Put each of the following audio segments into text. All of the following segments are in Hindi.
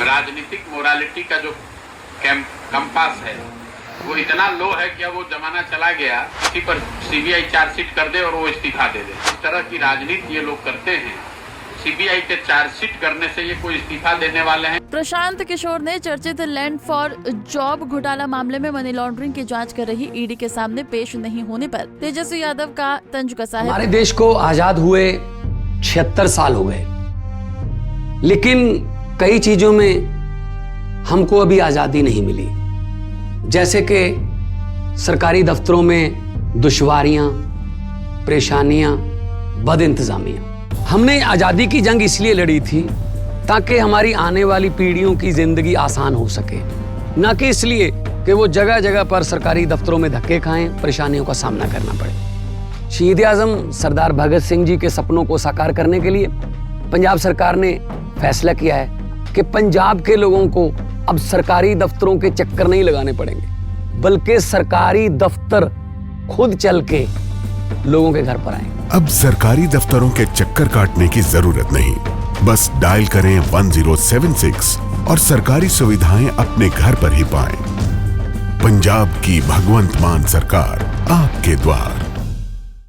राजनीतिक मोरालिटी का जो कंपास है वो इतना लो है कि अब वो जमाना चला गया किसी पर सीबीआई चार्जशीट कर दे और वो इस्तीफा दे दे। इस तरह की राजनीति ये लोग करते हैं। सीबीआई के चार्जशीट करने से ये कोई इस्तीफा देने वाले हैं। प्रशांत किशोर ने चर्चित लैंड फॉर जॉब घोटाला मामले में मनी लॉन्ड्रिंग की जांच कर रही ईडी के सामने पेश नहीं होने पर तेजस्वी यादव का तंज कसा है। हमारे देश को आजाद हुए 76 साल हो गए, लेकिन कई चीजों में हमको अभी आजादी नहीं मिली। जैसे कि सरकारी दफ्तरों में दुश्वारियां, परेशानियां, बदइंतजामियां। हमने आजादी की जंग इसलिए लड़ी थी ताकि हमारी आने वाली पीढ़ियों की जिंदगी आसान हो सके, न कि इसलिए कि वो जगह जगह पर सरकारी दफ्तरों में धक्के खाएं, परेशानियों का सामना करना पड़े। शहीद आजम सरदार भगत सिंह जी के सपनों को साकार करने के लिए पंजाब सरकार ने फैसला किया है कि पंजाब के लोगों को अब सरकारी दफ्तरों के चक्कर नहीं लगाने पड़ेंगे, बल्कि सरकारी दफ्तर खुद चल के लोगों के घर पर आएंगे। अब सरकारी दफ्तरों के चक्कर काटने की जरूरत नहीं, बस डायल करें 1076 और सरकारी सुविधाएं अपने घर पर ही पाएं। पंजाब की भगवंत मान सरकार आपके द्वार।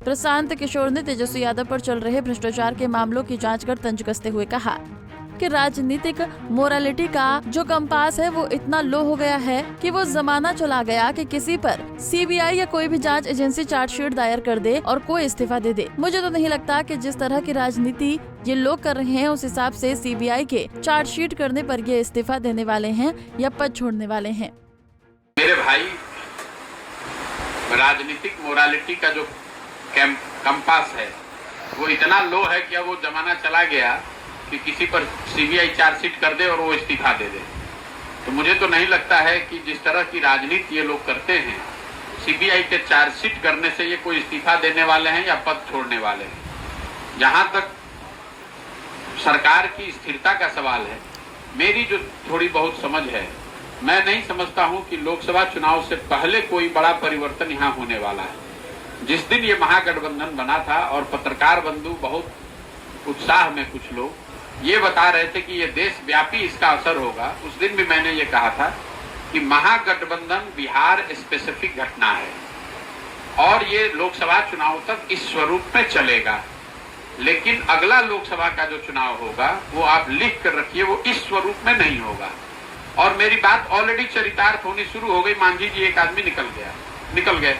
प्रशांत किशोर ने तेजस्वी यादव पर चल रहे भ्रष्टाचार के मामलों की जांच कर तंज कसते हुए कहा कि राजनीतिक मोरालिटी का जो कंपास है वो इतना लो हो गया है कि वो जमाना चला गया कि किसी पर सीबीआई या कोई भी जांच एजेंसी चार्जशीट दायर कर दे और कोई इस्तीफा दे दे। मुझे तो नहीं लगता कि जिस तरह की राजनीति ये लोग कर रहे हैं उस हिसाब से सीबीआई के चार्जशीट करने पर ये इस्तीफा देने वाले हैं या पद छोड़ने वाले हैं। मेरे भाई, राजनीतिक मोरालिटी का जो कंपास है वो इतना लो है कि अब वो जमाना चला गया कि किसी पर सीबीआई चार्जशीट कर दे और वो इस्तीफा दे दे। तो मुझे तो नहीं लगता है कि जिस तरह की राजनीति ये लोग करते हैं, सीबीआई के चार्जशीट करने से ये कोई इस्तीफा देने वाले हैं या पद छोड़ने वाले हैं। जहां तक सरकार की स्थिरता का सवाल है, मेरी जो थोड़ी बहुत समझ है, मैं नहीं समझता हूं कि लोकसभा चुनाव से पहले कोई बड़ा परिवर्तन यहाँ होने वाला है। जिस दिन ये महागठबंधन बना था और पत्रकार बंधु बहुत उत्साह में कुछ लोग ये बता रहे थे कि ये देश व्यापी इसका असर होगा, उस दिन भी मैंने ये कहा था कि महागठबंधन बिहार स्पेसिफिक घटना है और ये लोकसभा चुनाव तक इस स्वरूप में चलेगा। लेकिन अगला लोकसभा का जो चुनाव होगा वो आप लिख कर रखिए, वो इस स्वरूप में नहीं होगा। और मेरी बात ऑलरेडी चरितार्थ होनी शुरू हो गई। मांझी जी एक आदमी निकल गए,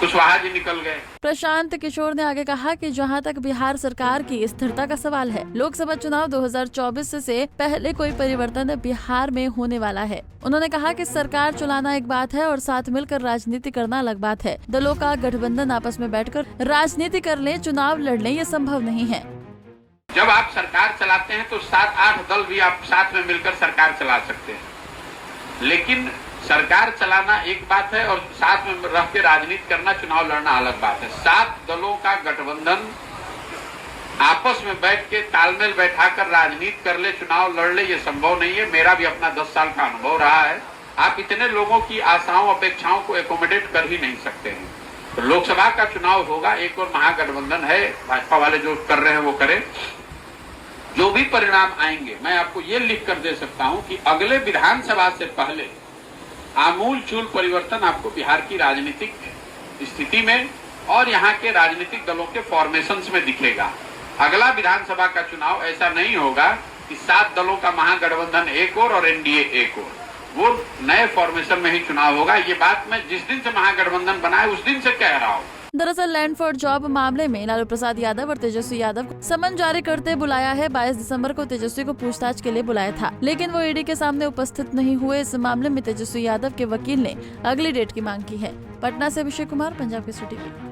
कुशवाहा जी निकल गए। प्रशांत किशोर ने आगे कहा कि जहां तक बिहार सरकार की स्थिरता का सवाल है, लोकसभा चुनाव 2024 से पहले कोई परिवर्तन बिहार में होने वाला है। उन्होंने कहा कि सरकार चलाना एक बात है और साथ मिलकर राजनीति करना अलग बात है। दलों का गठबंधन आपस में बैठकर राजनीति कर ले, चुनाव लड़ ले, ये संभव नहीं है। जब आप सरकार चलाते हैं तो 7-8 दल भी आप साथ में मिलकर सरकार चला सकते हैं, लेकिन सरकार चलाना एक बात है और साथ में रह के राजनीति करना, चुनाव लड़ना अलग बात है। 7 दलों का गठबंधन आपस में बैठ के तालमेल बैठाकर राजनीति कर ले, चुनाव लड़ ले, ये संभव नहीं है। मेरा भी अपना 10 साल का अनुभव रहा है। आप इतने लोगों की आशाओं अपेक्षाओं को एकोमोडेट कर ही नहीं सकते हैं। तो लोकसभा का चुनाव होगा, एक और महागठबंधन है, भाजपा वाले जो कर रहे हैं वो करें। जो भी परिणाम आएंगे, मैं आपको ये लिख कर दे सकता हूं कि अगले विधानसभा से पहले आमूल चूल परिवर्तन आपको बिहार की राजनीतिक स्थिति में और यहाँ के राजनीतिक दलों के फॉर्मेशंस में दिखेगा। अगला विधानसभा का चुनाव ऐसा नहीं होगा कि 7 दलों का महागठबंधन एक और एनडीए एक और, वो नए फॉर्मेशन में ही चुनाव होगा। ये बात मैं जिस दिन से महागठबंधन बना है उस दिन से कह रहा हूँ। दरअसल लैंड फॉर जॉब मामले में लालू प्रसाद यादव और तेजस्वी यादव को समन जारी करते बुलाया है। 22 दिसंबर को तेजस्वी को पूछताछ के लिए बुलाया था, लेकिन वो ईडी के सामने उपस्थित नहीं हुए। इस मामले में तेजस्वी यादव के वकील ने अगली डेट की मांग की है। पटना से अभिषेक कुमार, पंजाब केसरी टीवी।